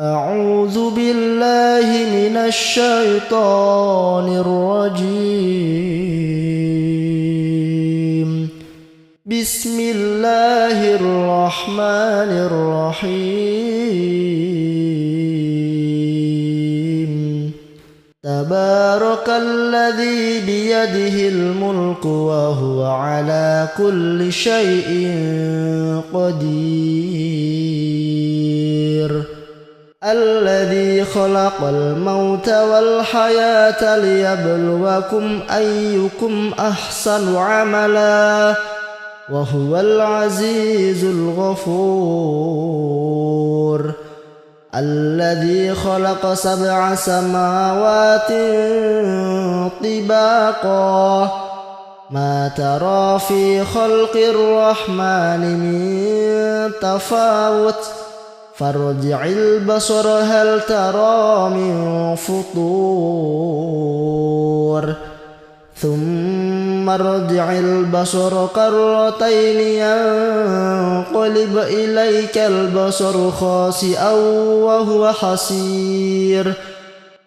أعوذ بالله من الشيطان الرجيم. بسم الله الرحمن الرحيم. تبارك الذي بيده الملك وهو على كل شيء قدير. الذي خلق الموت والحياة ليبلوكم أيكم أحسن عملا وهو العزيز الغفور. الذي خلق 7 سماوات طباقا ما ترى في خلق الرحمن من تفاوت فارجع البصر هل ترى من فطور ثم ارجع البصر كرتين ينقلب إليك البصر خاسئا وهو حسير.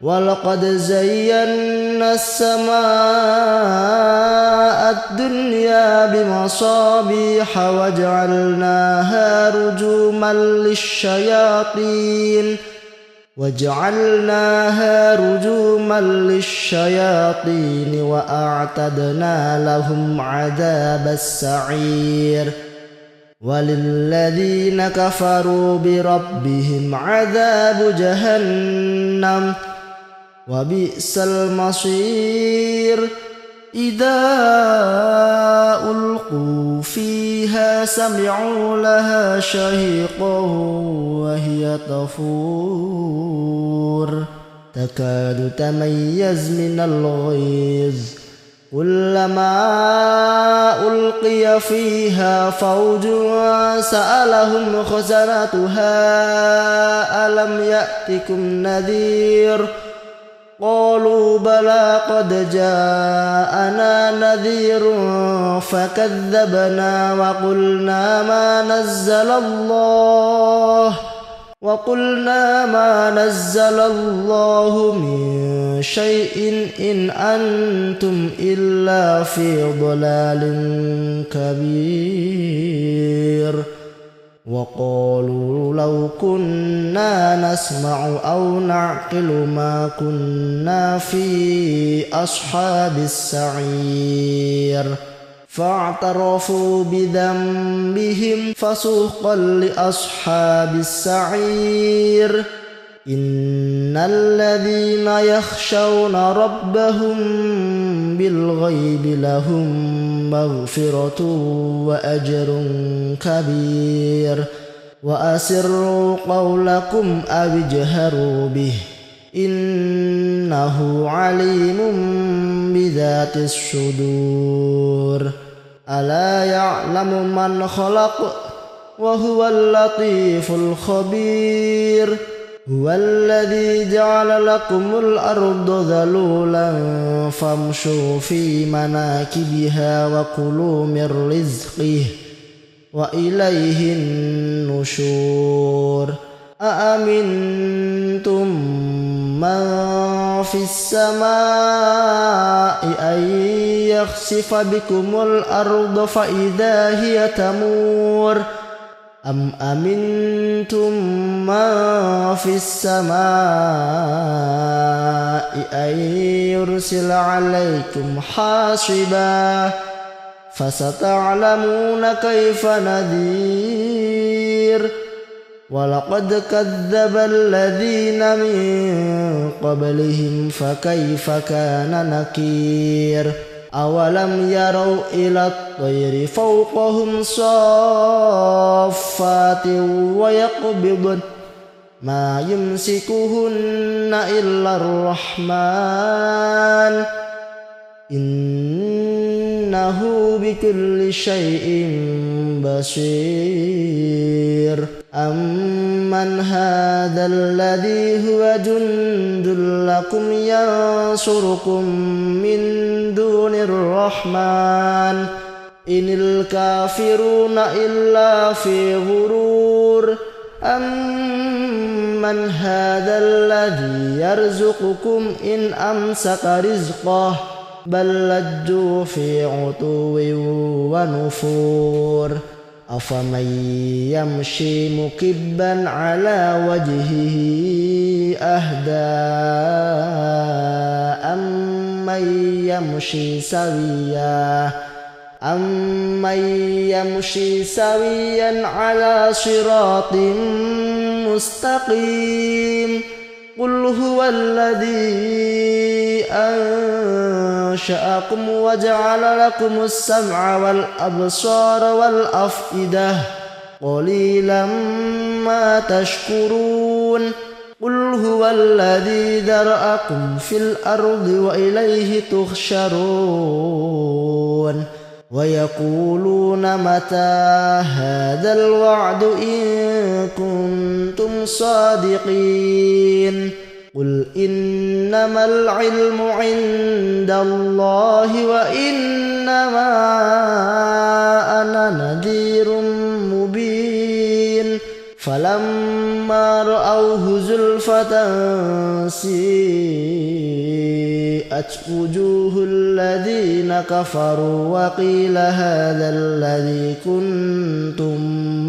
ولقد زينا السماء الدنيا بمصابيح وجعلناها رجوما للشياطين وأعتدنا لهم عذاب السعير. وللذين كفروا بربهم عذاب جهنم وبئس المصير. إذا ألقوا فيها سمعوا لها شهيقا وهي تفور تكاد تميز من الغيظ كلما ألقي فيها فوج سألهم خزنتها ألم يأتكم نذير قالوا بلى قد جاءنا نذير فكذبنا وقلنا ما نزل الله من شيء إن أنتم إلا في ضلال كبير. وقالوا لو كنا نسمع أو نعقل ما كنا في أصحاب السعير. فاعترفوا بذنبهم فسحقا لأصحاب السعير. إن الذين يخشون ربهم بالغيب لهم مغفرة وأجر كبير. وأسروا قولكم أو اجهروا به إنه عليم بذات الصدور. ألا يعلم من خلق وهو اللطيف الخبير. هو الذي جعل لكم الأرض ذلولا فامشوا في مناكبها وكلوا من رزقه وإليه النشور. أأمنتم من في السماء أن يخسف بكم الأرض فإذا هي تمور أم أمنتم من في السماء أن يرسل عليكم حاصبا فستعلمون كيف نذير. ولقد كذب الذين من قبلهم فكيف كان نكير. أولم يروا إلى الطير فوقهم صافات ويقبضن ما يمسكهن إلا الرحمن إنه بكل شيء بصير. أمن هذا الذي هو جند لكم ينصركم من دون الرحمن إن الكافرون إلا في غرور. أمن هذا الذي يرزقكم إن أمسك رزقه بل لجوا في عتو ونفور أفمن يمشي مكبا على وجهه أهدى أمن يمشي سويا على صراط مستقيم قل هو الذي أنشأكم وجعل لكم السمع والأبصار والأفئدة قليلا ما تشكرون قل هو الذي ذرأكم في الأرض وإليه تحشرون ويقولون متى هذا الوعد إن كنتم صادقين قل إنما العلم عند الله وإنما أنا نذير مبين فلما رأوه زلفة سيئت وجوه الذين كفروا وقيل هذا الذي كنتم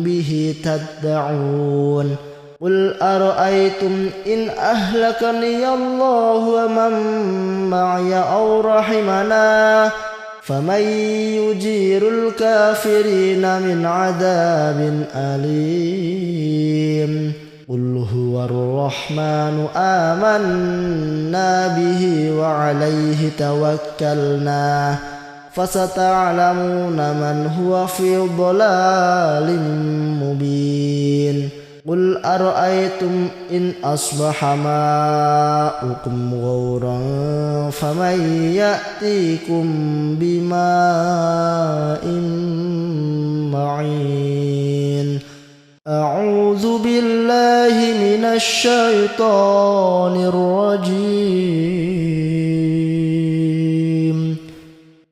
به تدعون قل أرأيتم إن أهلكني الله ومن معي أو رحمنا فمن يجير الكافرين من عذاب أليم قل هو الرحمن آمنا به وعليه توكلنا فستعلمون من هو في ضلال مبين قل أرأيتم إن أصبح ماؤكم غورا فمن يأتيكم بماء معين أعوذ بالله من الشيطان الرجيم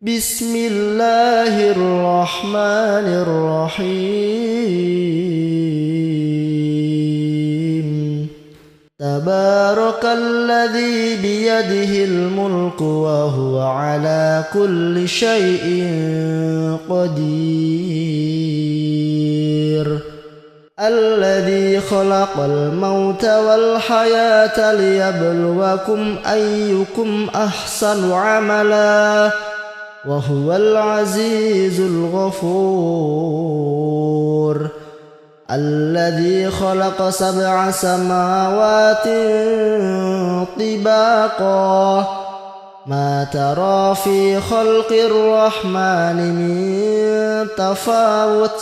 بسم الله الرحمن الرحيم تبارك الذي بيده الملك وهو على كل شيء قدير الذي خلق الموت والحياة ليبلوكم أيكم أحسن عملا وهو العزيز الغفور الذي خلق 7 سماوات طباقا ما ترى في خلق الرحمن من تفاوت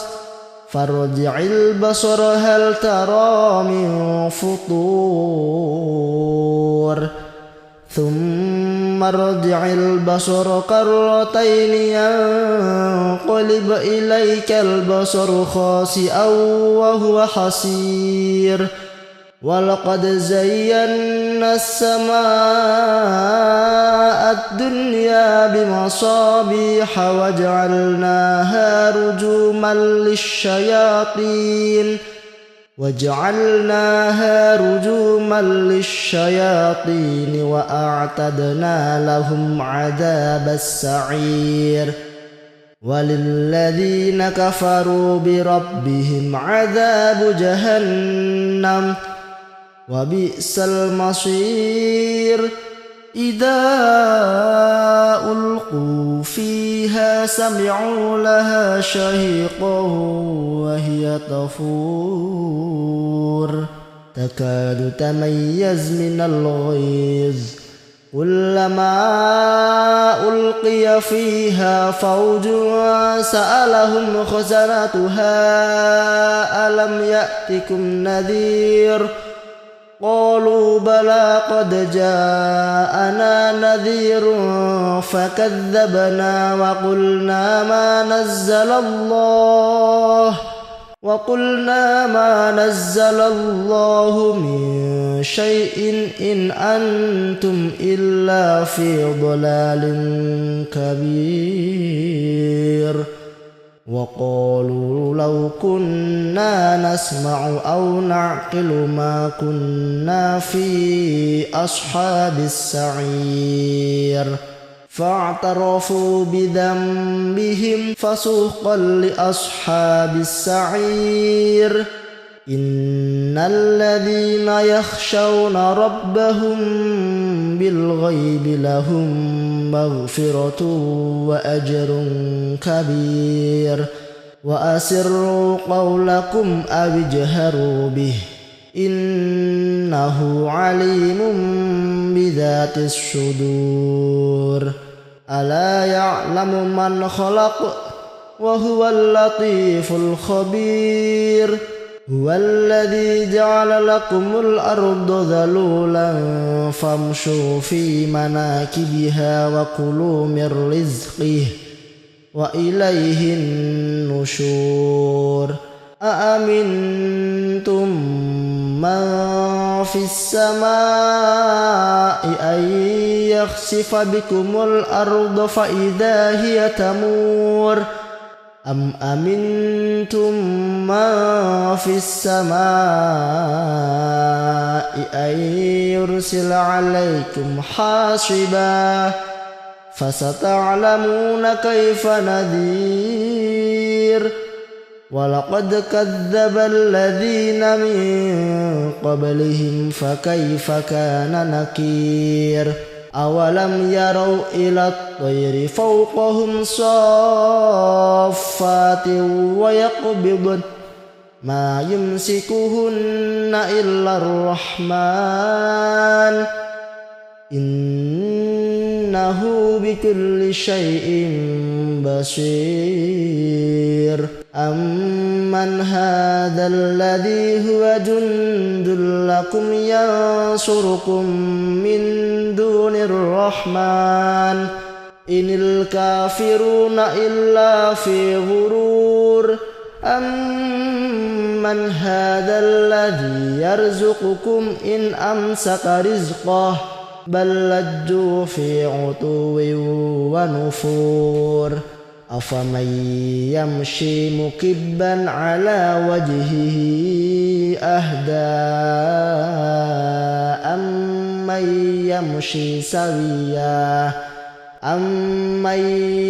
فارجع البصر هل ترى من فطور ثم ارجع البصر كرتين ينقلب إليك البصر خاسئا وهو حسير ولقد زينا السماء الدنيا بمصابيح وجعلناها رجوما للشياطين وأعتدنا لهم عذاب السعير وللذين كفروا بربهم عذاب جهنم وبئس المصير إذا ألقوا فيها سمعوا لها شهيقا وهي تفور تكاد تميز من الغيظ كلما ألقي فيها فوج سألهم خزنتها ألم يأتكم نذير قالوا بلى قد جاءنا نذير فكذبنا وقلنا ما نزل الله من شيء إن أنتم إلا في ضلال كبير وقالوا لو كنا نسمع أو نعقل ما كنا في أصحاب السعير فاعترفوا بذنبهم فسحقا لأصحاب السعير إن الذين يخشون ربهم بالغيب لهم مغفرة وأجر كبير وأسروا قولكم أو اجهروا به إنه عليم بذات الصدور ألا يعلم من خلق وهو اللطيف الخبير هو الذي جعل لكم الأرض ذلولا فامشوا في مناكبها وكلوا من رزقه وإليه النشور أأمنتم من في السماء أن يخسف بكم الأرض فإذا هي تمور أم أمنتم من في السماء أن يرسل عليكم حاصبا فستعلمون كيف نذير ولقد كذب الذين من قبلهم فكيف كان نكير أولم يروا إلى الطير فوقهم صافات ويقبضن ما يمسكهن إلا الرحمن إنه بكل شيء بصير أمن هذا الذي هو جند لكم ينصركم من دون الرحمن إن الكافرون إلا في غرور أمن هذا الذي يرزقكم إن أمسك رزقه بل لجوا في عتو ونفور أفمن يمشي مكبا على وجهه أهدى أمن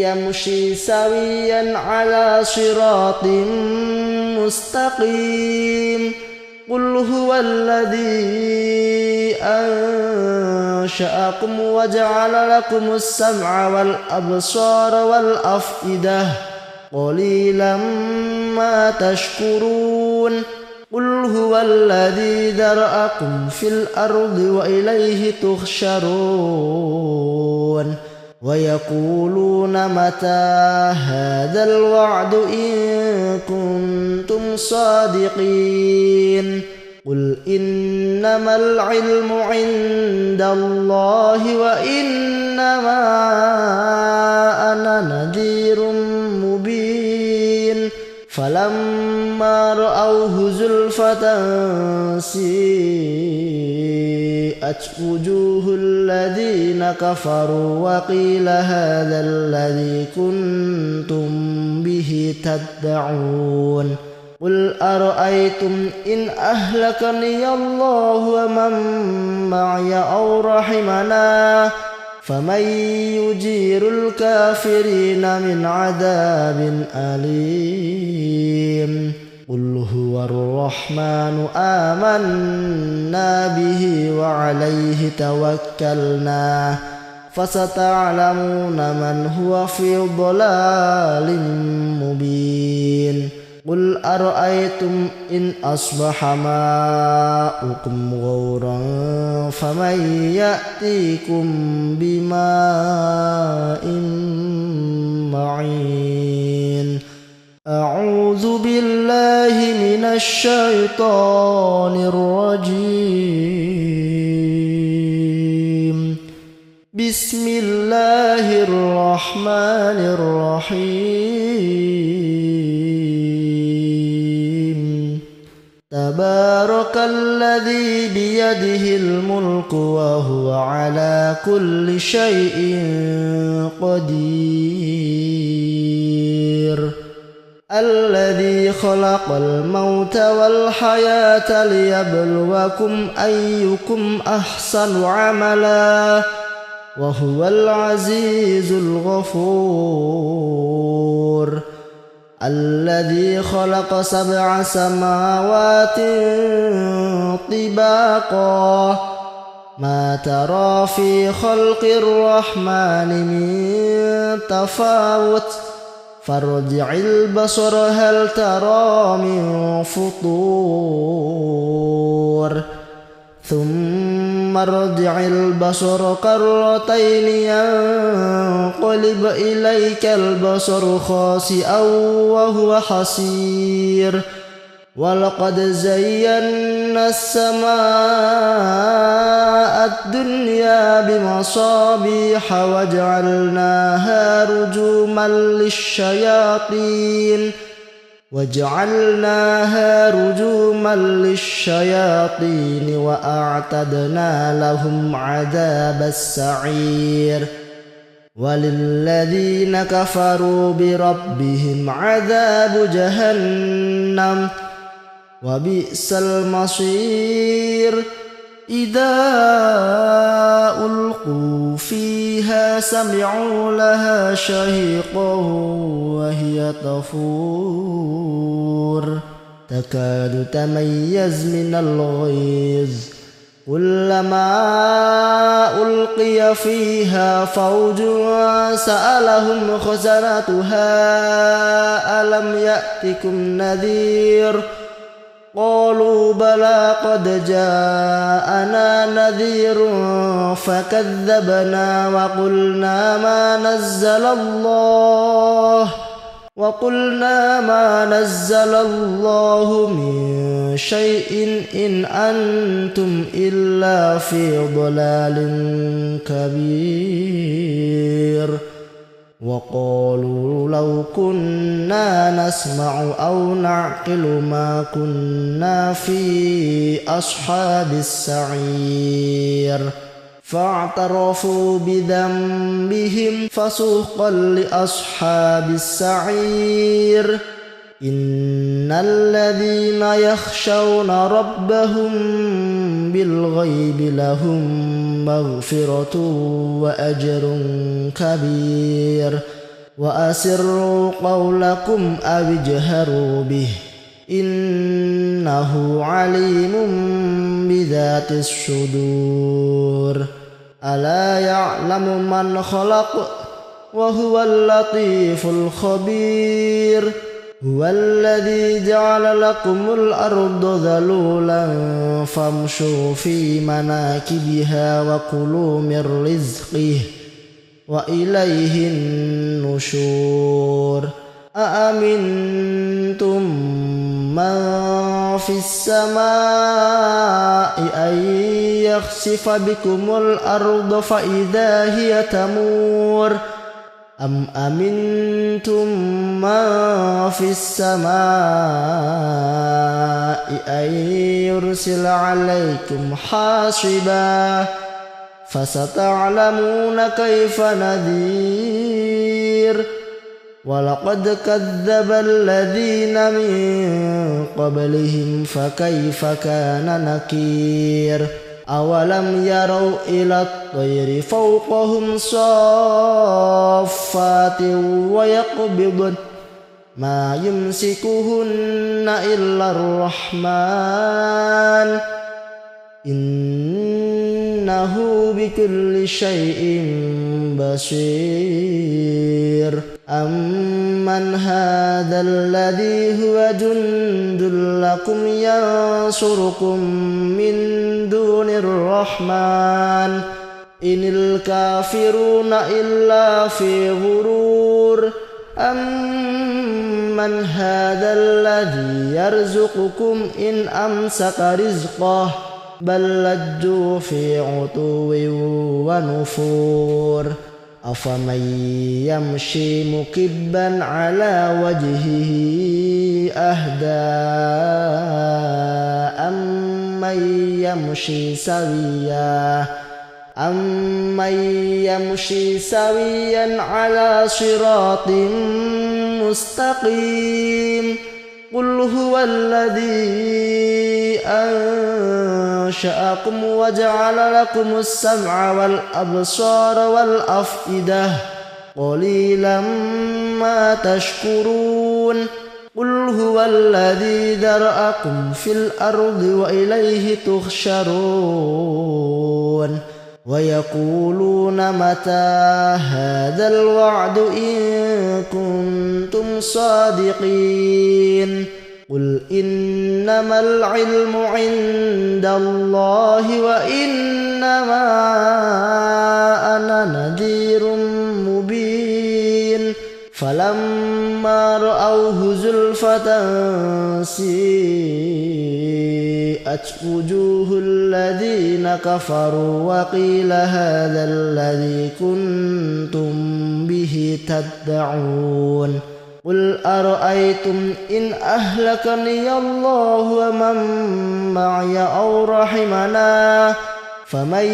يمشي سويا على صراط مستقيم قل هو الذي أنشأكم وجعل لكم السمع والأبصار والأفئدة قليلا ما تشكرون قل هو الذي ذرأكم في الأرض وإليه تحشرون ويقولون متى هذا الوعد إن كنتم صادقين قل إنما العلم عند الله وإنما أنا نذير مبين فلما رأوه زلفة سيئت وجوه الذين كفروا وقيل هذا الذي كنتم به تدعون قل أرأيتم إن أهلكني الله ومن معي أو رحمنا فمن يجير الكافرين من عذاب أليم قل هو الرحمن آمنا به وعليه توكلنا فستعلمون من هو في ضلال مبين قل أرأيتم إن أصبح ماؤكم غورا فمن يأتيكم بماء معين أعوذ بالله من الشيطان الرجيم بسم الله الرحمن الرحيم تبارك الذي بيده الملك وهو على كل شيء قدير الذي خلق الموت والحياة ليبلوكم أيكم أحسن عملا وهو العزيز الغفور الذي خلق 7 سماوات طباقا ما ترى في خلق الرحمن من تفاوت فارجع البصر هل ترى من فطور ثم ارجع البصر كرتين ينقلب إليك البصر خاسئا وهو حسير ولقد زينا السماء الدنيا بمصابيح وجعلناها رجوما للشياطين وأعتدنا لهم عذاب السعير وللذين كفروا بربهم عذاب جهنم وبئس المصير إذا ألقوا فيها سمعوا لها شهيقا وهي تفور تكاد تميز من الغيظ كلما ألقي فيها فوج سألهم خزنتها ألم يأتكم نذير قالوا بلى قد جاءنا نذير فكذبنا وقلنا ما نزل الله من شيء إن أنتم إلا في ضلال كبير وقالوا لو كنا نسمع أو نعقل ما كنا في أصحاب السعير فاعترفوا بذنبهم فسحقا لأصحاب السعير إن الذين يخشون ربهم بالغيب لهم مغفرة وأجر كبير وأسروا قولكم أو اجهروا به إنه عليم بذات الصدور ألا يعلم من خلق وهو اللطيف الخبير هو الذي جعل لكم الأرض ذلولا فامشوا في مناكبها وكلوا من رزقه وإليه النشور أأمنتم من في السماء أن يخسف بكم الأرض فإذا هي تمور أم أمنتم من في السماء أن يرسل عليكم حاصبا فستعلمون كيف نذير ولقد كذب الذين من قبلهم فكيف كان نكير أولم يروا إلى الطير فوقهم صافات ويقبضن ما يمسكهن إلا الرحمن إنه بكل شيء بصير أمن هذا الذي هو جند لكم ينصركم من دون الرحمن إن الكافرون إلا في غرور أمن هذا الذي يرزقكم إن أمسك رزقه بل لجوا في عتو ونفور أفمن يمشي مكبا على وجهه أهدى أمن يمشي سويا على صراط مستقيم قل هو الذي أنشأكم وجعل لكم السمع والأبصار والأفئدة قليلا ما تشكرون قل هو الذي ذرأكم في الأرض وإليه تحشرون ويقولون متى هذا الوعد إن كنتم صادقين قل إنما العلم عند الله وإنما أنا نذير مبين فلما رأوه زلفة سيئت وجوه الذين كفروا وقيل هذا الذي كنتم به تدعون قل أرأيتم إن أهلكني الله ومن معي أو رحمنا فمن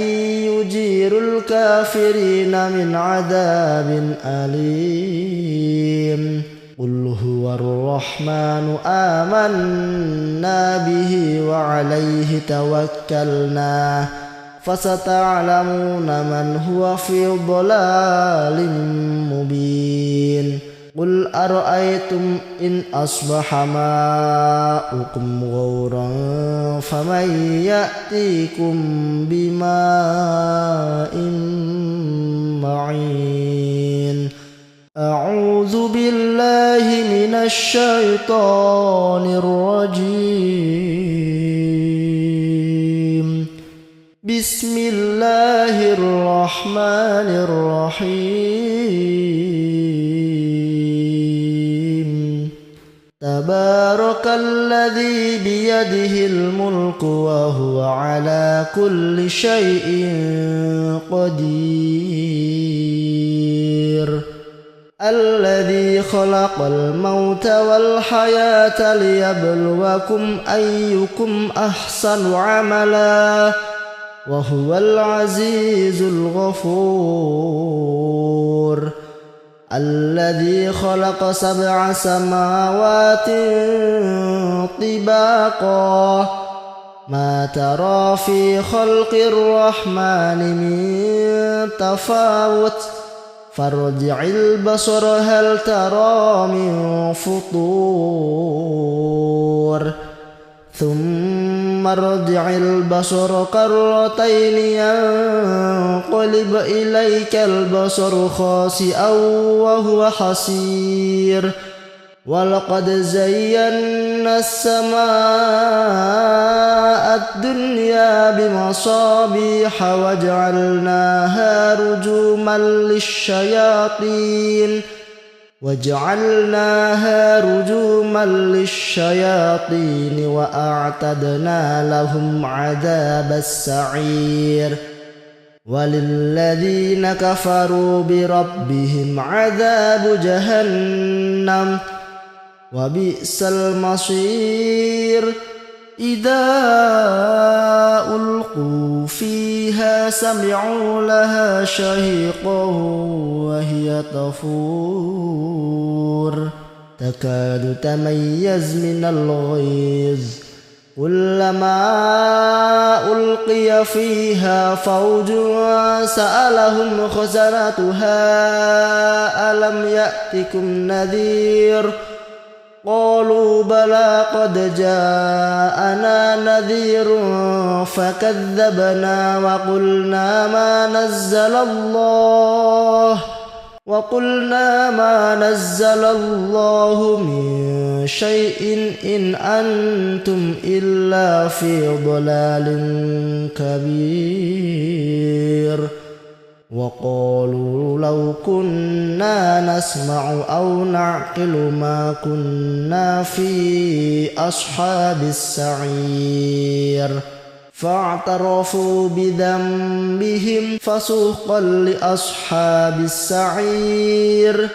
يجير الكافرين من عذاب أليم قل هو الرحمن آمنا به وعليه توكلنا فستعلمون من هو في ضلال مبين قل أرأيتم إن أصبح ماؤكم غورا فمن يأتيكم بماء معين أعوذ بالله من الشيطان الرجيم بسم الله الرحمن الرحيم تبارك الذي بيده الملك وهو على كل شيء قدير الذي خلق الموت والحياة ليبلوكم أيكم أحسن عملا وهو العزيز الغفور الذي خلق 7 سماوات طباقا ما ترى في خلق الرحمن من تفاوت فارجع البصر هل ترى من فطور ثم ارجع البصر كرتين ينقلب إليك البصر خاسئا وهو حسير ولقد زينا السماء الدنيا بمصابيح وجعلناها رجوما للشياطين وأعتدنا لهم عذاب السعير وللذين كفروا بربهم عذاب جهنم وبئس المصير إذا ألقوا فيها سمعوا لها شهيقا وهي تفور تكاد تميز من الغيظ كلما ألقي فيها فوج سألهم خزنتها ألم يأتكم نذير قالوا بلى قد جاءنا نذير فكذبنا وقلنا ما نزل الله من شيء إن أنتم إلا في ضلال كبير وقالوا لو كنا نسمع أو نعقل ما كنا في أصحاب السعير فاعترفوا بذنبهم فسحقا لأصحاب السعير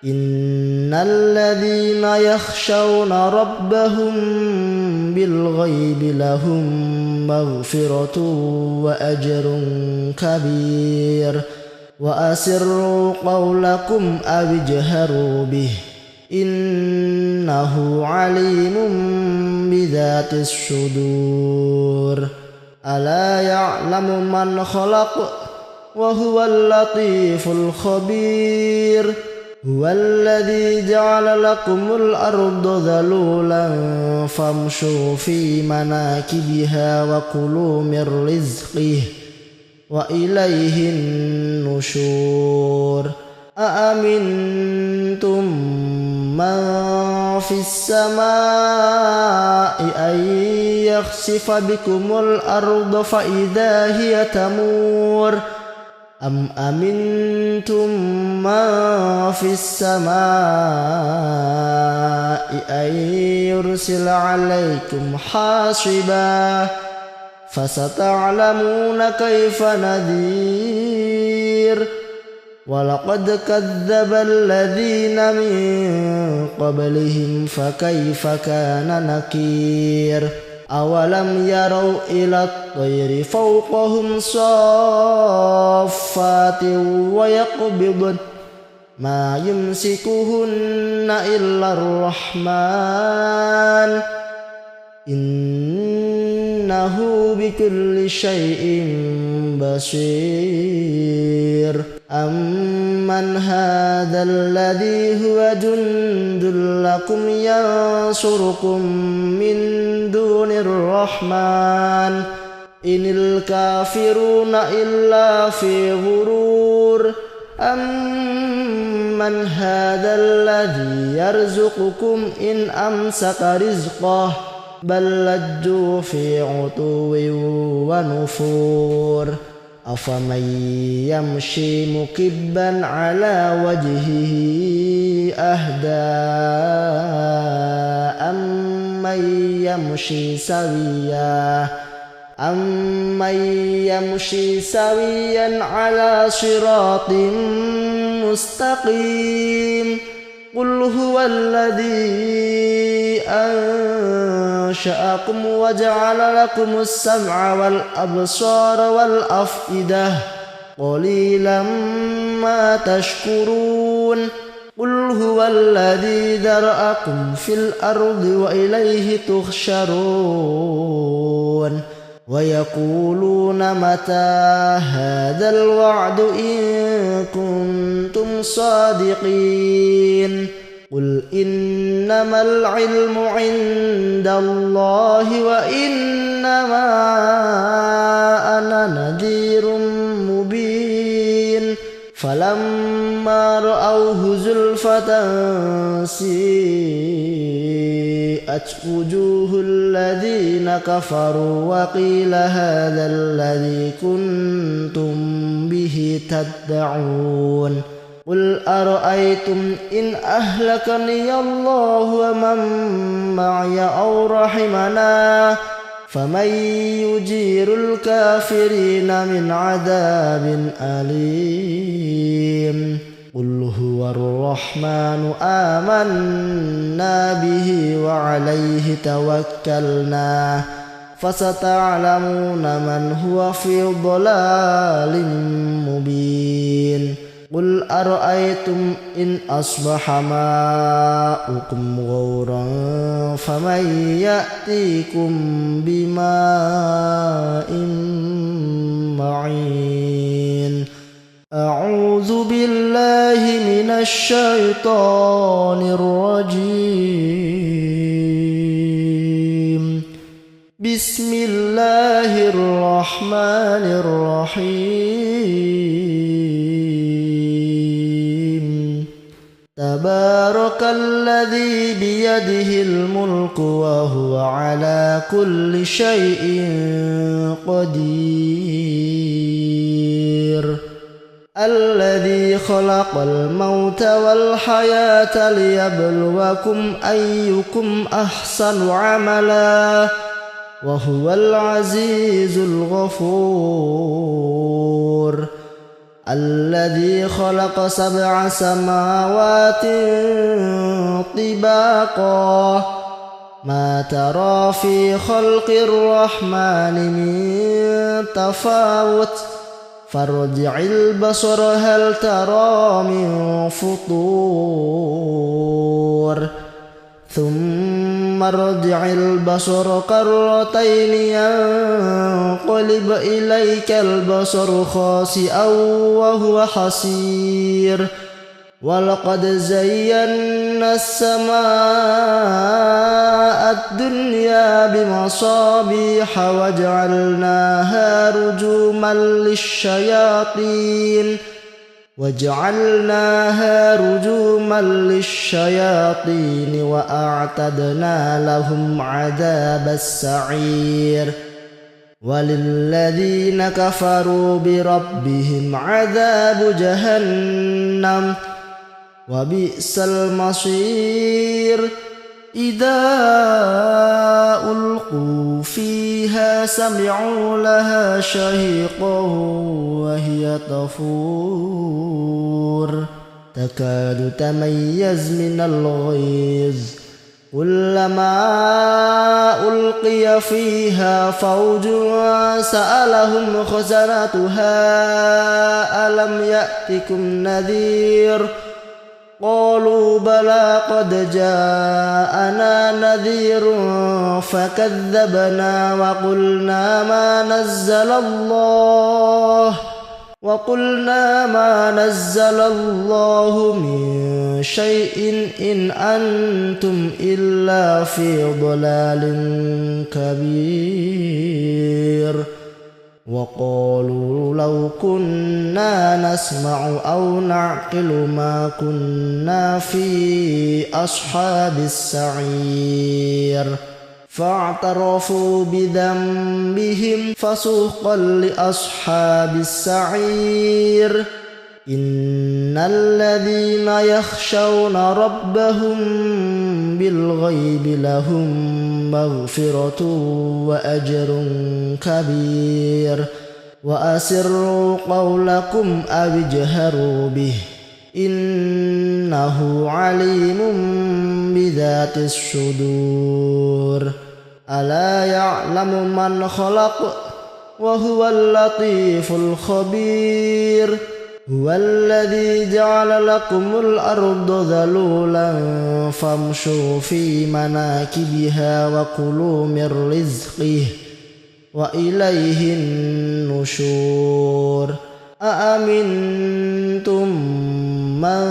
إن الذين يخشون ربهم بالغيب لهم مغفرة وأجر كبير وأسروا قولكم أو اجهروا به إنه عليم بذات الصدور ألا يعلم من خلق وهو اللطيف الخبير هو الذي جعل لكم الأرض ذلولا فامشوا في مناكبها وكلوا من رزقه وإليه النشور أأمنتم من في السماء أن يخسف بكم الأرض فإذا هي تمور أم أمنتم من في السماء أن يرسل عليكم حاصبا فستعلمون كيف نذير ولقد كذب الذين من قبلهم فكيف كان نكير أولم يروا إلى الطير فوقهم صافات ويقبضن ما يمسكهن إلا الرحمن إنه بكل شيء بصير أمن هذا الذي هو جند لكم ينصركم من دون الرحمن إن الكافرون إلا في غرور أمن هذا الذي يرزقكم إن أمسك رزقه بل لجوا في عتو ونفور أفمن يمشي مكبا على وجهه أهدى أمن يمشي سويا على صراط مستقيم قل هو الذي أنشأكم وجعل لكم السمع والأبصار والأفئدة قليلا ما تشكرون قل هو الذي ذرأكم في الأرض وإليه تحشرون ويقولون متى هذا الوعد إن كنتم صادقين قل إنما العلم عند الله وإنما أنا نذير مبين فلما رأوه زلفة سيئت وجوه الذين كفروا وقيل هذا الذي كنتم به تدعون قل أرأيتم إن أهلكني الله ومن معي أو رحمنا فمن يجير الكافرين من عذاب أليم قل هو الرحمن آمنا به وعليه توكلنا فستعلمون من هو في ضلال مبين قل أرأيتم إن أصبح ماؤكم غورا فمن يأتيكم بماء معين أعوذ بالله من الشيطان الرجيم بسم الله الرحمن الرحيم تبارك الذي بيده الملك وهو على كل شيء قدير الذي خلق الموت والحياة ليبلوكم أيكم أحسن عملا وهو العزيز الغفور الذي خلق 7 سماوات طباقا ما ترى في خلق الرحمن من تفاوت فارجع البصر هل ترى من فطور ثم ارجع البصر كرتين ينقلب إليك البصر خاسئا وهو حسير ولقد زينا السماء الدنيا بمصابيح وجعلناها رجوما للشياطين وأعتدنا لهم عذاب السعير وللذين كفروا بربهم عذاب جهنم وبئس المصير إذا ألقوا فيها سمعوا لها شهيقا وهي تفور تكاد تميز من الغيظ كلما ألقي فيها فوج سألهم خزنتها ألم يأتكم نذير قالوا بلى قد جاءنا نذير فكذبنا وقلنا ما نزل الله من شيء إن أنتم إلا في ضلال كبير وقالوا لو كنا نسمع أو نعقل ما كنا في أصحاب السعير فاعترفوا بذنبهم فسحقا لأصحاب السعير إن الذين يخشون ربهم بالغيب لهم مغفرة وأجر كبير وأسروا قولكم أو اجهروا به إنه عليم بذات الصدور ألا يعلم من خلق وهو اللطيف الخبير هو الذي جعل لكم الأرض ذلولا فامشوا في مناكبها وكلوا من رزقه وإليه النشور أأمنتم من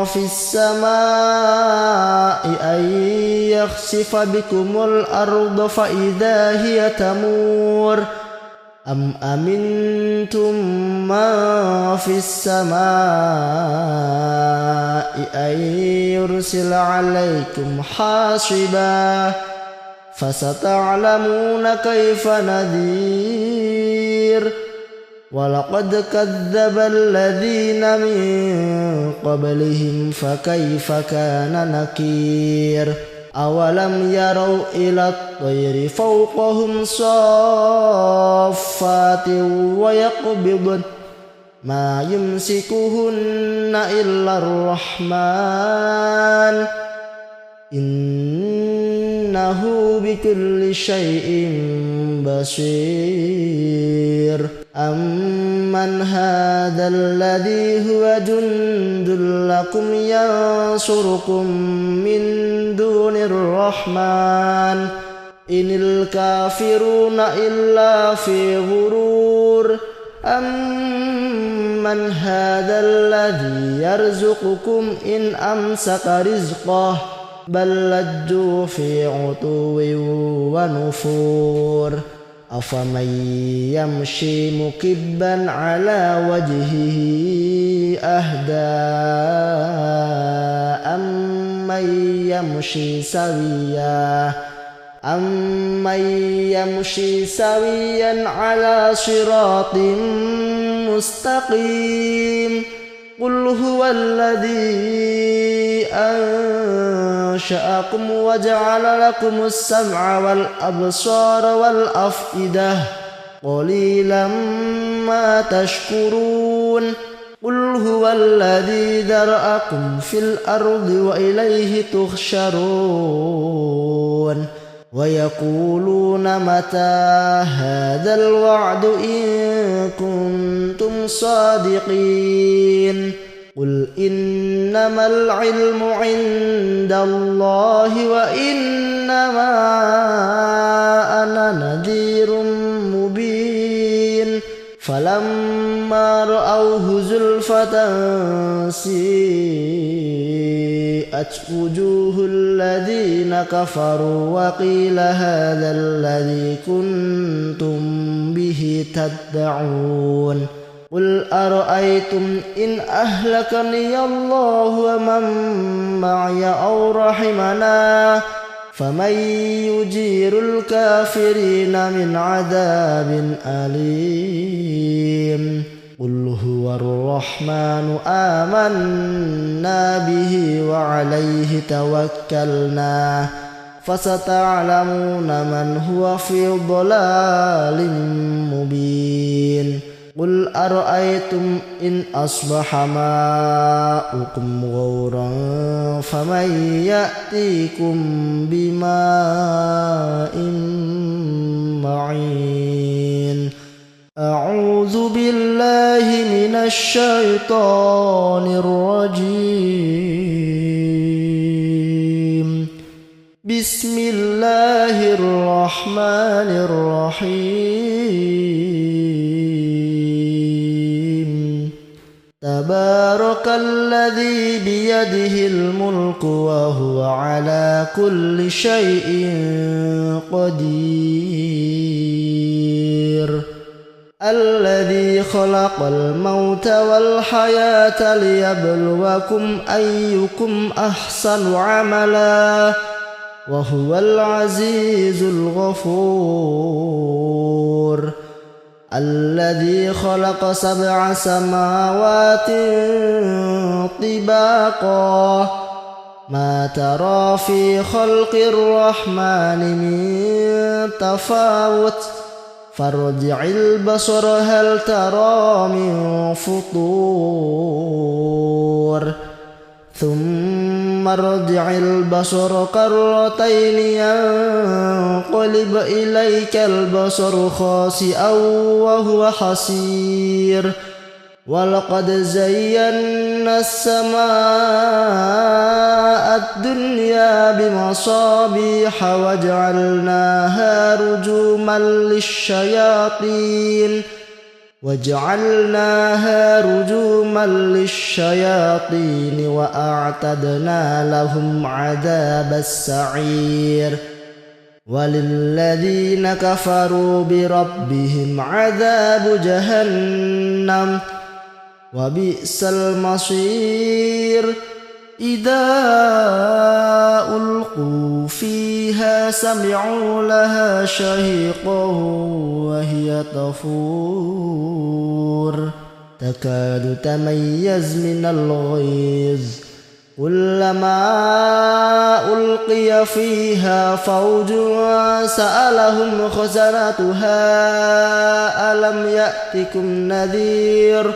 في السماء أن يخسف بكم الأرض فإذا هي تمور أم أمنتم من في السماء أن يرسل عليكم حاصبا فستعلمون كيف نذير ولقد كذب الذين من قبلهم فكيف كان نكير أولم يروا إلى الطير فوقهم صافات ويقبضن ما يمسكهن إلا الرحمن إنه بكل شيء بصير أمن هذا الذي هو جند لكم ينصركم من دون الرحمن إن الكافرون إلا في غرور أمن هذا الذي يرزقكم إن أمسك رزقه بل لجوا في عتو ونفور أفمن يمشي مكبا على وجهه أهدى أمن يمشي سويا على صراط مستقيم قل هو الذي أنشأكم وجعل لكم السمع والأبصار والأفئدة قليلا ما تشكرون قل هو الذي ذرأكم في الأرض وإليه تحشرون ويقولون متى هذا الوعد إن كنتم صادقين قل إنما العلم عند الله وإنما أنا نذير مبين فلما رأوه زلفة سيئت وجوه الذين كفروا وقيل هذا الذي كنتم به تدعون قل أرأيتم إن أهلكني الله ومن معي أو رحمنا فمن يجير الكافرين من عذاب أليم قل هو الرحمن آمنا به وعليه توكلنا فستعلمون من هو في ضلال مبين قل أرأيتم إن أصبح ماؤكم غورا فمن يأتيكم بماء معين أعوذ بالله من الشيطان الرجيم بسم الله الرحمن الرحيم تبارك الذي بيده الملك وهو على كل شيء قدير الذي خلق الموت والحياة ليبلوكم أيكم أحسن عملا وهو العزيز الغفور الذي خلق 7 سماوات طباقا ما ترى في خلق الرحمن من تفاوت فارجع البصر هل ترى من فطور ثم ارجع البصر كرتين ينقلب إليك البصر خاسئا وهو حسير ولقد زينا السماء الدنيا بمصابيح وجعلناها رجوما للشياطين وأعتدنا لهم عذاب السعير وللذين كفروا بربهم عذاب جهنم وبئس المصير إذا ألقوا فيها سمعوا لها شهيقا وهي تفور تكاد تميز من الغيظ كلما ألقي فيها فوج سألهم خزنتها ألم يأتكم نذير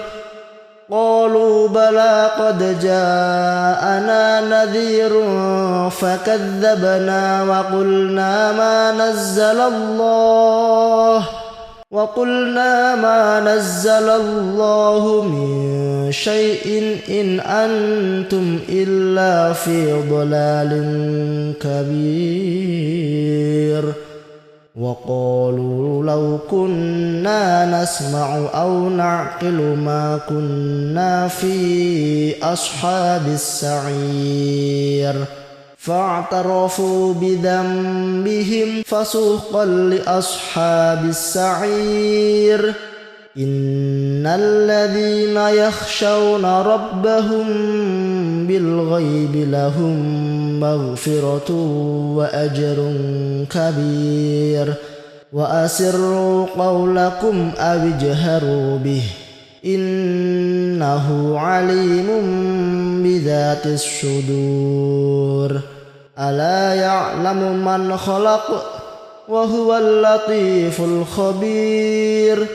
قالوا بلى قد جاءنا نذير فكذبنا وقلنا ما نزل الله من شيء إن أنتم إلا في ضلال كبير وقالوا لو كنا نسمع أو نعقل ما كنا في أصحاب السعير فاعترفوا بذنبهم فسوقا لأصحاب السعير إن الذين يخشون ربهم بالغيب لهم مغفرة وأجر كبير وأسروا قولكم أو اجهروا به إنه عليم بذات الصدور ألا يعلم من خلق وهو اللطيف الخبير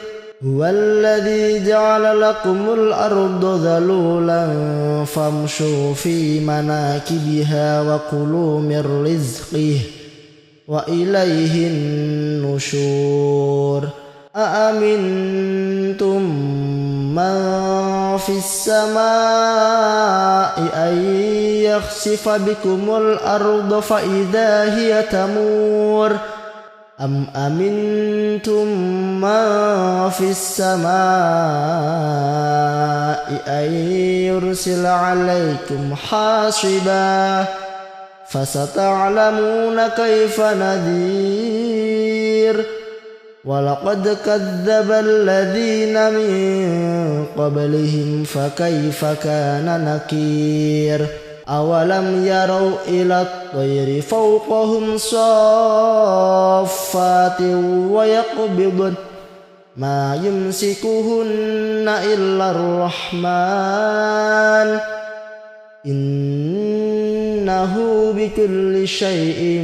هو الذي جعل لكم الأرض ذلولا فامشوا في مناكبها وكلوا من رزقه وإليه النشور أأمنتم من في السماء أن يخسف بكم الأرض فإذا هي تمور أم أمنتم من في السماء أن يرسل عليكم حاصبا فستعلمون كيف نذير ولقد كذب الذين من قبلهم فكيف كان نكير أولم يروا إلى الطير فوقهم صافات ويقبضن ما يمسكهن إلا الرحمن إنه بكل شيء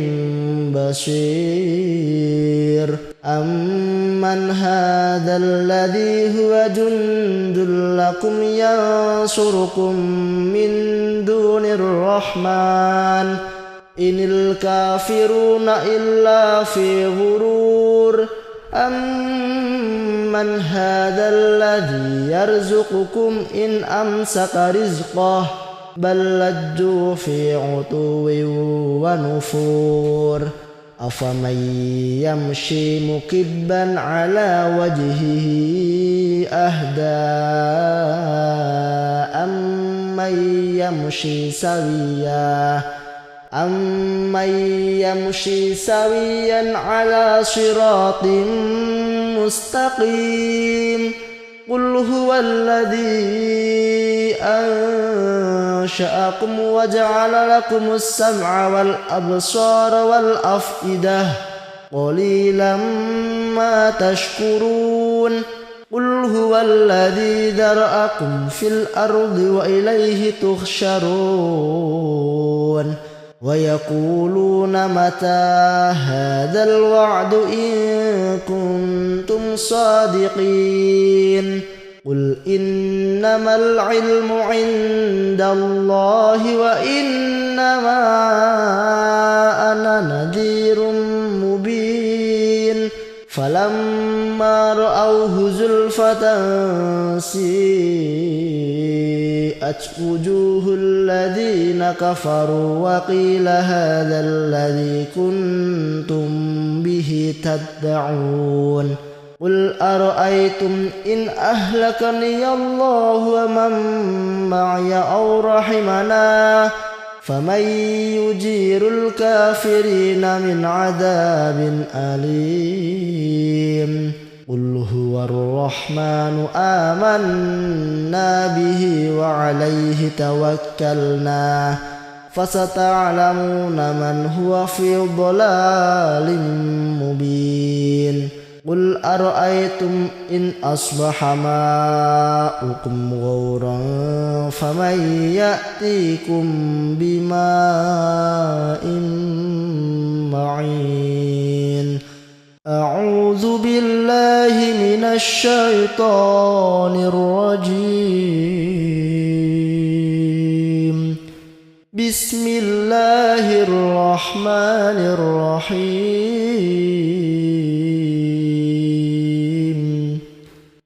بصير أمن هذا الذي هو جند لكم ينصركم من دون الرحمن إن الكافرون إلا في غرور أمن هذا الذي يرزقكم إن أمسك رزقه بل لجوا في عتو ونفور أفمن يمشي مكبا على وجهه أهدى أمن يمشي سويا على صراط مستقيم قل هو الذي أنشأكم وجعل لكم السمع والأبصار والأفئدة قليلا ما تشكرون قل هو الذي ذرأكم في الأرض وإليه تحشرون ويقولون متى هذا الوعد إن كنتم صادقين قل إنما العلم عند الله وإنما أنا نذير مبين فلما رأوه زلفة سيئت وجوه الذين كفروا وقيل هذا الذي كنتم به تدعون قل أرأيتم إن أهلكني الله ومن معي أو رحمنا فمن يجير الكافرين من عذاب أليم قل هو الرحمن آمنا به وعليه توكلنا فستعلمون من هو في ضلال مبين قل أرأيتم إن أصبح ماؤكم غورا فمن يأتيكم بماء معين أعوذ بالله من الشيطان الرجيم بسم الله الرحمن الرحيم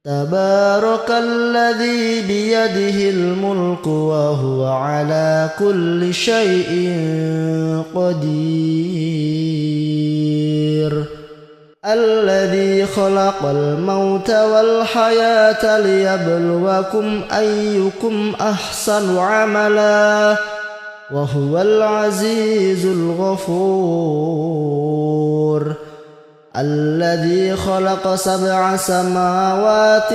تبارك الذي بيده الملك وهو على كل شيء قدير الذي خلق الموت والحياة ليبلوكم أيكم أحسن عملا وهو العزيز الغفور الذي خلق 7 سماوات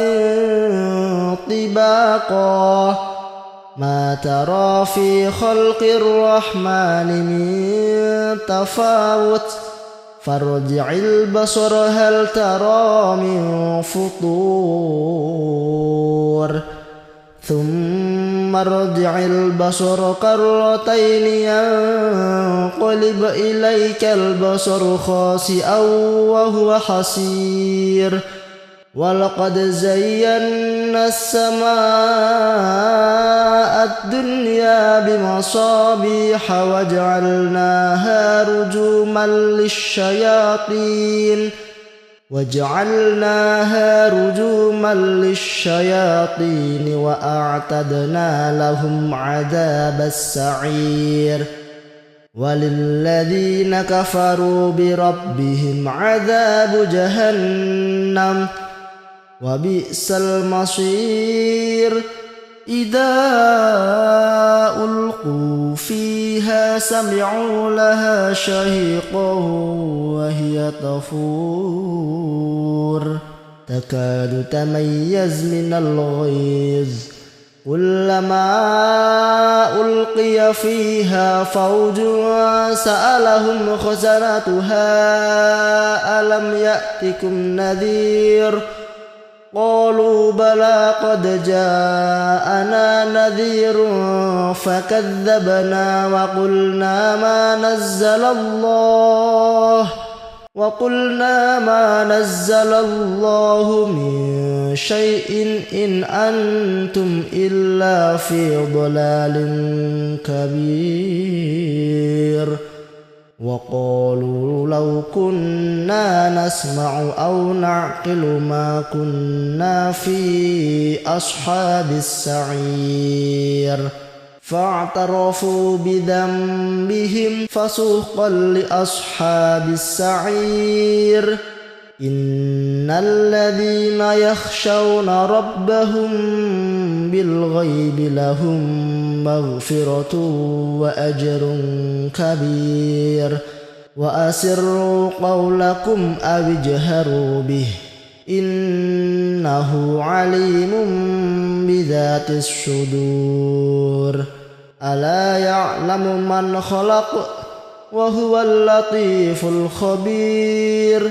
طباقا ما ترى في خلق الرحمن من تفاوت فارجع البصر هل ترى من فطور ثم ارجع البصر كرتين ينقلب إليك البصر خاسئا وهو حسير ولقد زينا السماء الدنيا بمصابيح وجعلناها رجوما للشياطين وأعتدنا لهم عذاب السعير وللذين كفروا بربهم عذاب جهنم وبئس المصير إذا ألقوا فيها سمعوا لها شهيقا وهي تفور تكاد تميز من الغيظ كلما ألقي فيها فوج سألهم خزنتها ألم يأتكم نذير قالوا بلى قد جاءنا نذير فكذبنا وقلنا ما نزل الله من شيء إن أنتم إلا في ضلال كبير وقالوا لو كنا نسمع أو نعقل ما كنا في أصحاب السعير فاعترفوا بذنبهم فسحقا لأصحاب السعير إن الذين يخشون ربهم بالغيب لهم مغفرة وأجر كبير وأسروا قولكم أو اجهروا به إنه عليم بذات الصدور ألا يعلم من خلق وهو اللطيف الخبير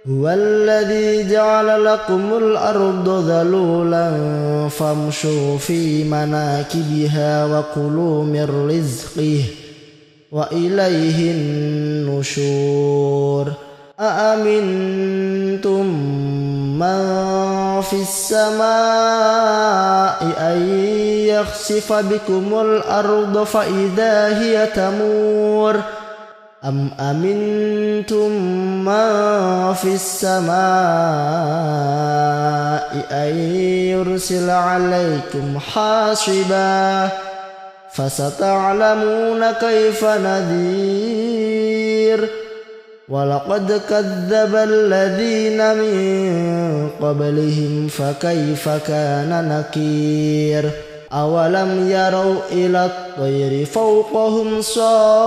هو الذي جعل لكم الأرض ذلولا فامشوا في مناكبها وكلوا من رزقه وإليه النشور أأمنتم من في السماء أن يخسف بكم الأرض فإذا هي تمور أم أمنتم من في السماء أن يرسل عليكم حاصبا فستعلمون كيف نذير ولقد كذب الذين من قبلهم فكيف كان نكير أولم يروا إلى الطير فوقهم صافات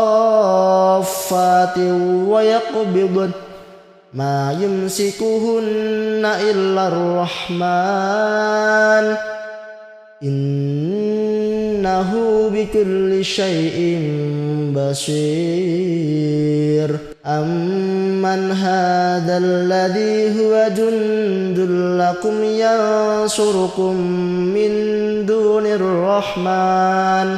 ويقبضن ما يمسكهن إلا الرحمن إنه بكل شيء بصير أمن هذا الذي هو جند لكم ينصركم من دون الرحمن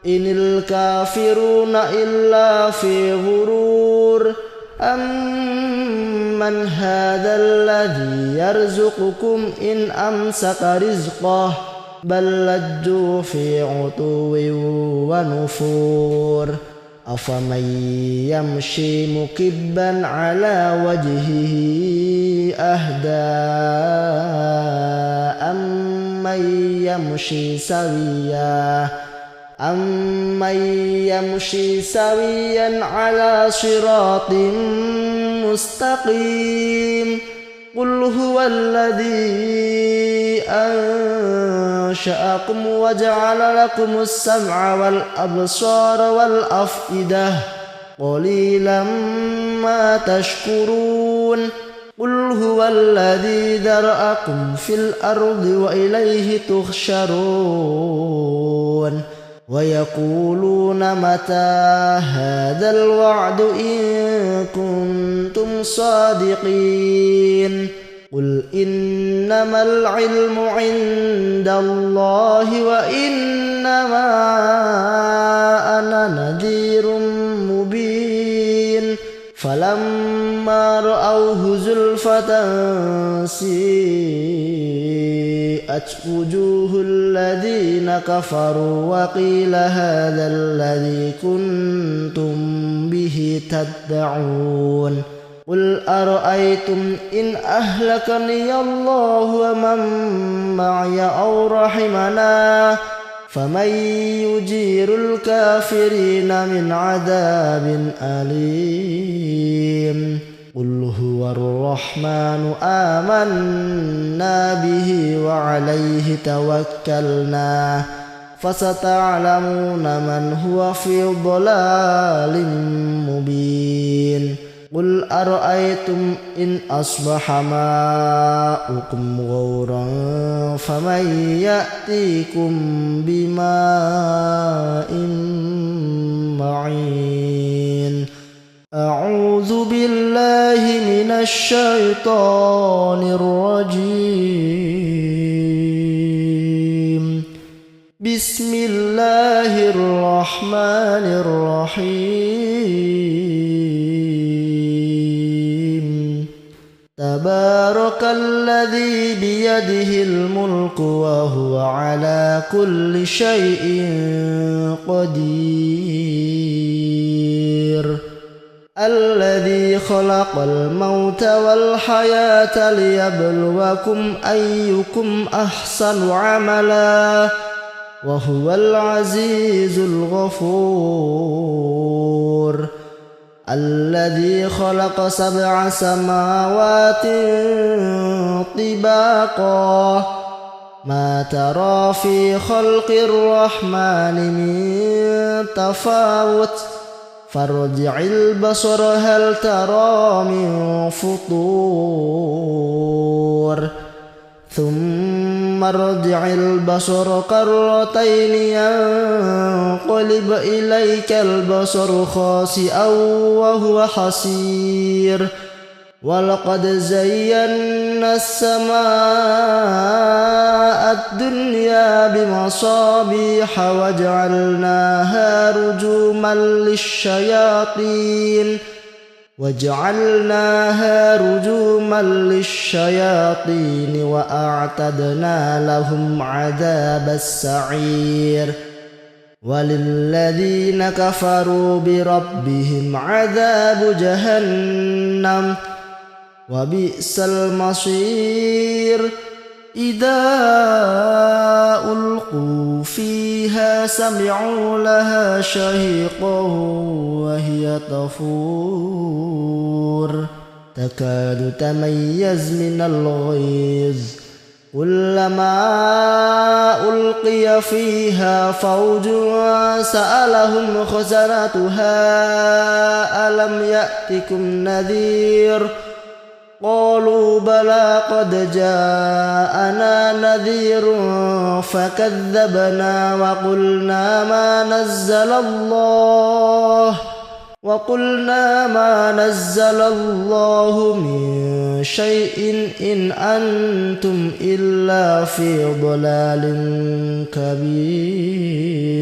إن الكافرون إلا في غرور أمن هذا الذي يرزقكم إن أمسك رزقه بل لجوا في عتو ونفور أفمن يمشي مكبا على وجهه أهدى أمن يمشي سويا على صراط مستقيم قل هو الذي أنشأكم وجعل لكم السمع والأبصار والأفئدة قليلا ما تشكرون قل هو الذي ذرأكم في الأرض وإليه تحشرون ويقولون متى هذا الوعد إن كنتم صادقين قل إنما العلم عند الله وإنما أنا نذير مبين فلما رأى رأوه زلفة سيئت وجوه الذين كفروا وقيل هذا الذي كنتم به تدعون قل أرأيتم إن أهلكني الله ومن معي أو رحمنا فمن يجير الكافرين من عذاب أليم قل هو الرحمن آمنا به وعليه توكلنا فستعلمون من هو في ضلال مبين قل أرأيتم إن أصبح ماؤكم غورا فمن يأتيكم بماء معين أعوذ بالله من الشيطان الرجيم بسم الله الرحمن الرحيم تبارك الذي بيده الملك وهو على كل شيء قدير الذي خلق الموت والحياة ليبلوكم أيكم أحسن عملا وهو العزيز الغفور الذي خلق 7 سماوات طباقا ما ترى في خلق الرحمن من تفاوت فارجع البصر هل ترى من فطور ثم ارجع البصر كرتين ينقلب إليك البصر خاسئا وهو حسير ولقد زينا السماء الدنيا بمصابيح وجعلناها رجوما للشياطين وأعتدنا لهم عذاب السعير وللذين كفروا بربهم عذاب جهنم وبئس المصير إذا ألقوا فيها سمعوا لها شهيقا وهي تفور تكاد تميز من الغيظ كلما ألقي فيها فوج سألهم خزنتها ألم يأتكم نذير قالوا بلى قد جاءنا نذير فكذبنا وقلنا ما نزل الله من شيء إن أنتم إلا في ضلال كبير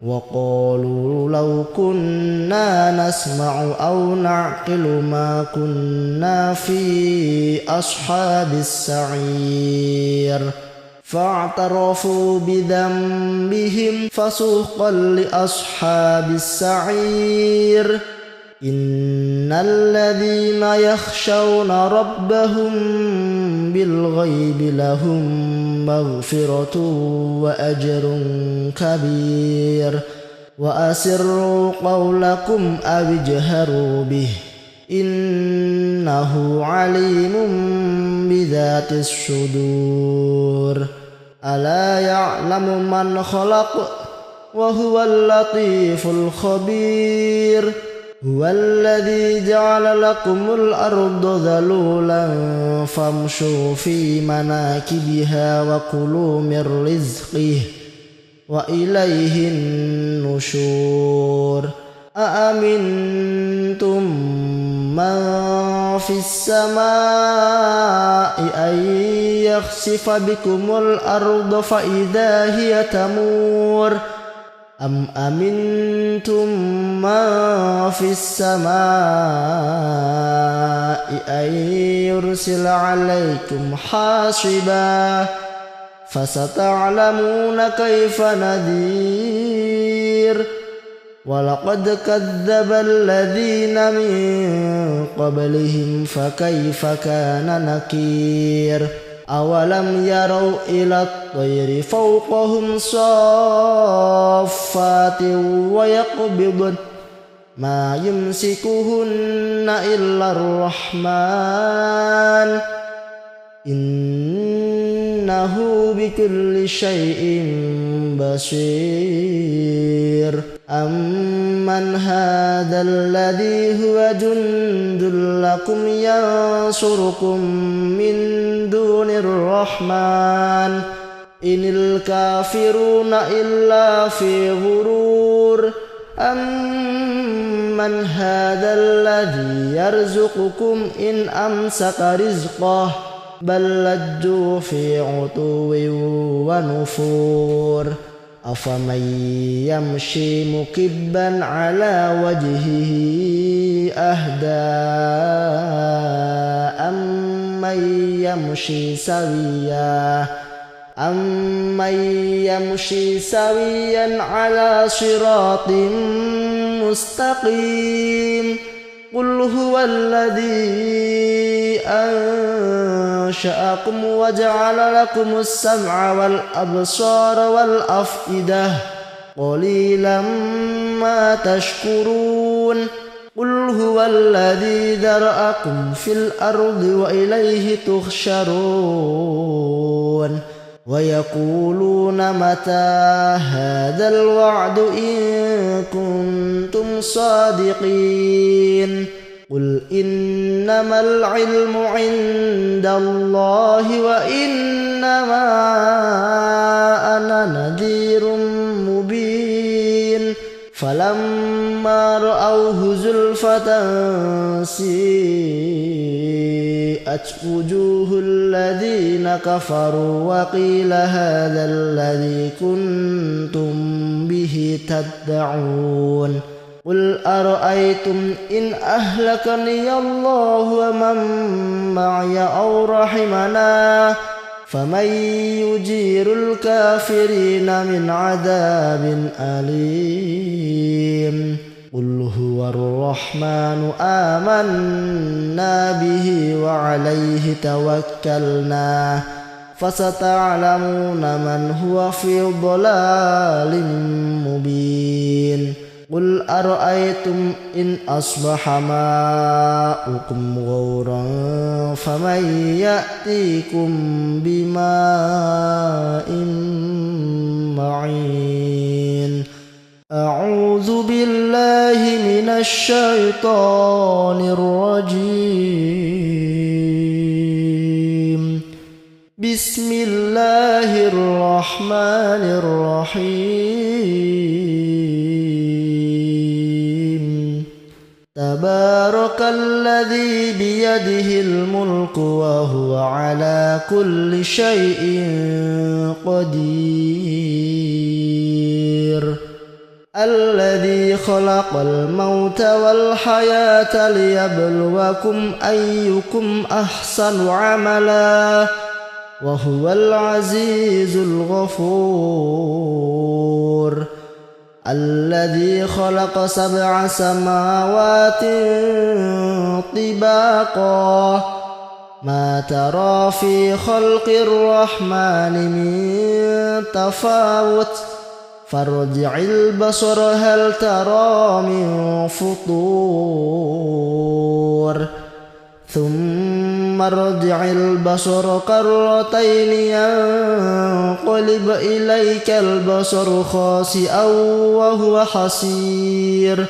وقالوا لو كنا نسمع أو نعقل ما كنا في أصحاب السعير فاعترفوا بذنبهم فسحقا لأصحاب السعير إن الذين يخشون ربهم بالغيب لهم مغفرة وأجر كبير وأسروا قولكم أو اجهروا به إنه عليم بذات الصدور ألا يعلم من خلق وهو اللطيف الخبير هو الذي جعل لكم الأرض ذلولا فامشوا في مناكبها وكلوا من رزقه وإليه النشور أأمنتم من في السماء أن يخسف بكم الأرض فإذا هي تمور أم أمنتم من في السماء أن يرسل عليكم حاصبا فستعلمون كيف نذير ولقد كذب الذين من قبلهم فكيف كان نكير أولم يروا إلى الطير فوقهم صافات ويقبضن ما يمسكهن إلا الرحمن إنه بكل شيء بصير أمن هذا الذي هو جند لكم ينصركم من دون الرحمن إن الكافرون إلا في غرور أمن هذا الذي يرزقكم إن أمسك رزقه بل لجوا في عتو ونفور أفمن يمشي مكبا على وجهه أهدى أمن يمشي سويا على صراط مستقيم قل هو الذي أنشأكم وجعل لكم السمع والأبصار والأفئدة قليلا ما تشكرون قل هو الذي ذرأكم في الأرض وإليه تحشرون ويقولون متى هذا الوعد إن كنتم صادقين قل إنما العلم عند الله وإنما أنا نذير مبين فلما رأوه زلفة سيئت وجوه الذين كفروا وقيل هذا الذي كنتم به تدعون قل أرأيتم إن أهلكني الله ومن معي أو رحمنا فمن يجير الكافرين من عذاب أليم قل هو الرحمن آمنا به وعليه توكلنا فستعلمون من هو في ضلال مبين قل أرأيتم إن أصبح ماؤكم غورا فمن يأتيكم بماء معين أعوذ بالله من الشيطان الرجيم بسم الله الرحمن الرحيم تبارك الذي بيده الملك وهو على كل شيء قدير الذي خلق الموت والحياة ليبلوكم أيكم أحسن عملا وهو العزيز الغفور الذي خلق 7 سماوات طباقا ما ترى في خلق الرحمن من تفاوت فارجع البصر هل ترى من فطور ثم ارجع البصر كرتين ينقلب إليك البصر خاسئا وهو حسير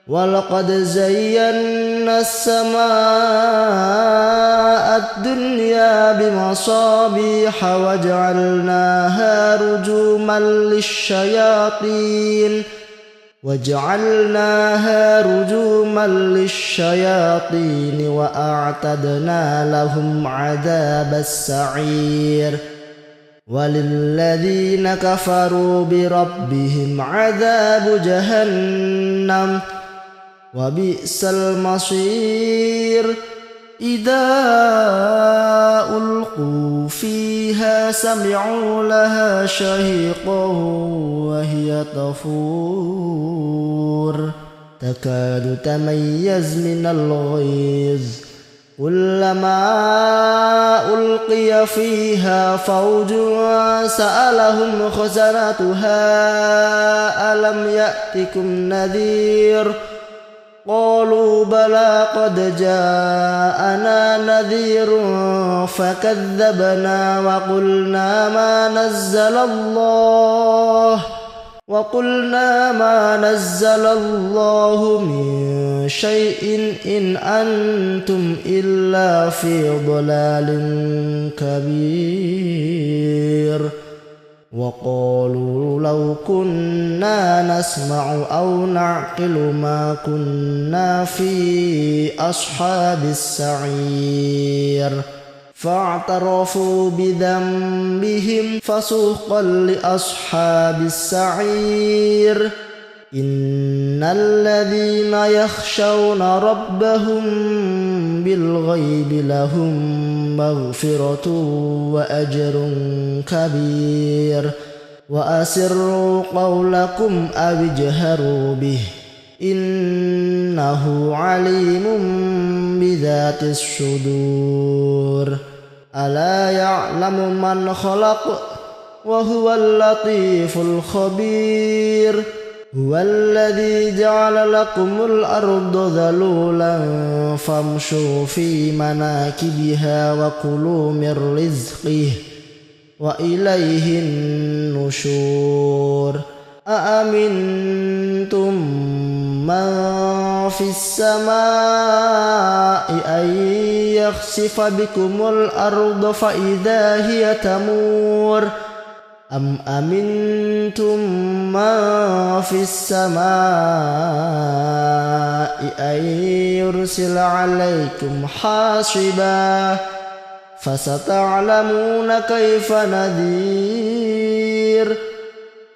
ولقد زينا السماء الدنيا بمصابيح وجعلناها رجوما للشياطين وأعتدنا لهم عذاب السعير وللذين كفروا بربهم عذاب جهنم وبئس المصير إذا ألقوا فيها سمعوا لها شهيقا وهي تفور تكاد تميز من الغيظ كلما ألقي فيها فوج سألهم خزنتها ألم يأتكم نذير قالوا بلى قد جاءنا نذير فكذبنا وقلنا ما نزل الله من شيء إن أنتم إلا في ضلال كبير وقالوا لو كنا نسمع أو نعقل ما كنا في أصحاب السعير فاعترفوا بذنبهم فسوقا لأصحاب السعير إن الذين يخشون ربهم بالغيب لهم مغفرة وأجر كبير وأسروا قولكم أو اجهروا به إنه عليم بذات الصدور ألا يعلم من خلق وهو اللطيف الخبير هو الذي جعل لكم الأرض ذلولا فامشوا في مناكبها وكلوا من رزقه وإليه النشور أأمنتم من في السماء أن يخسف بكم الأرض فإذا هي تمور أم أمنتم من في السماء أن يرسل عليكم حاصبا فستعلمون كيف نذير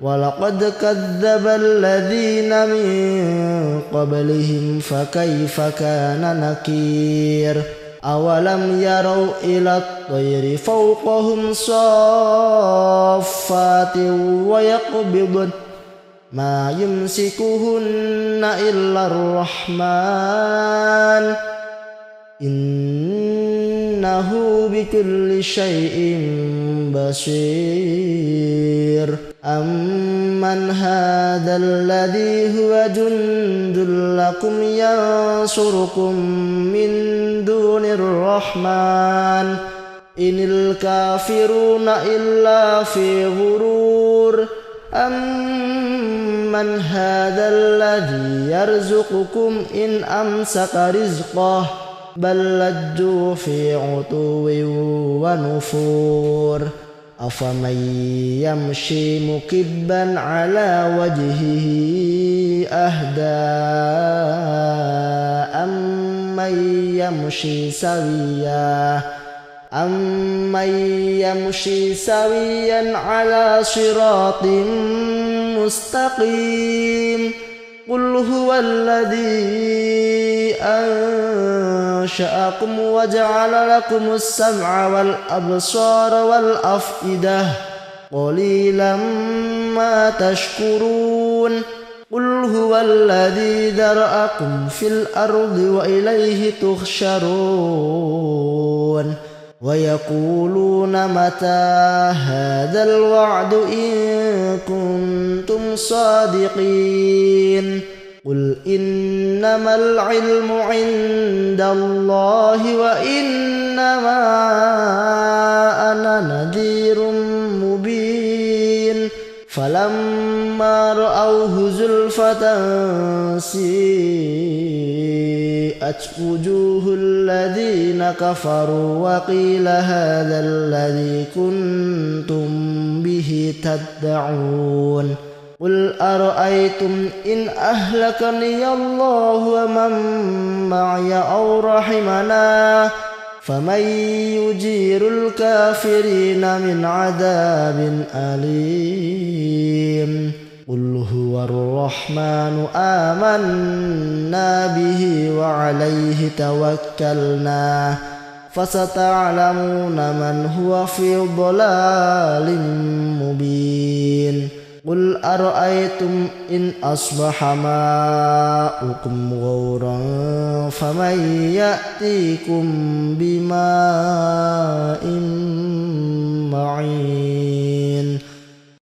ولقد كذب الذين من قبلهم فكيف كان نكير أولم يروا إلى الطير فوقهم صافات ويقبضن ما يمسكهن إلا الرحمن إنه بكل شيء بصير أمن هذا الذي هو جند لكم ينصركم من دون الرحمن إن الكافرون إلا في غرور أمن هذا الذي يرزقكم إن أمسك رزقه بل لجوا في عتو ونفور أفمن يمشي مكبا على وجهه أهدى أمن يمشي سويا على صراط مستقيم قل هو الذي أنشأكم وجعل لكم السمع والأبصار والأفئدة قليلا ما تشكرون قل هو الذي ذرأكم في الأرض وإليه تحشرون ويقولون متى هذا الوعد إن كنتم صادقين قل إنما العلم عند الله وإنما أنا نذير مبين فلما رأوه زلفة سيئت وجوه الذين كفروا وقيل هذا الذي كنتم به تدعون قل أرأيتم إن أهلكني الله ومن معي أو رحمنا فمن يجير الكافرين من عذاب أليم قل هو الرحمن آمنا به وعليه توكلنا فستعلمون من هو في ضلال مبين قل أرأيتم إن أصبح ماؤكم غورا فمن يأتيكم بماء معين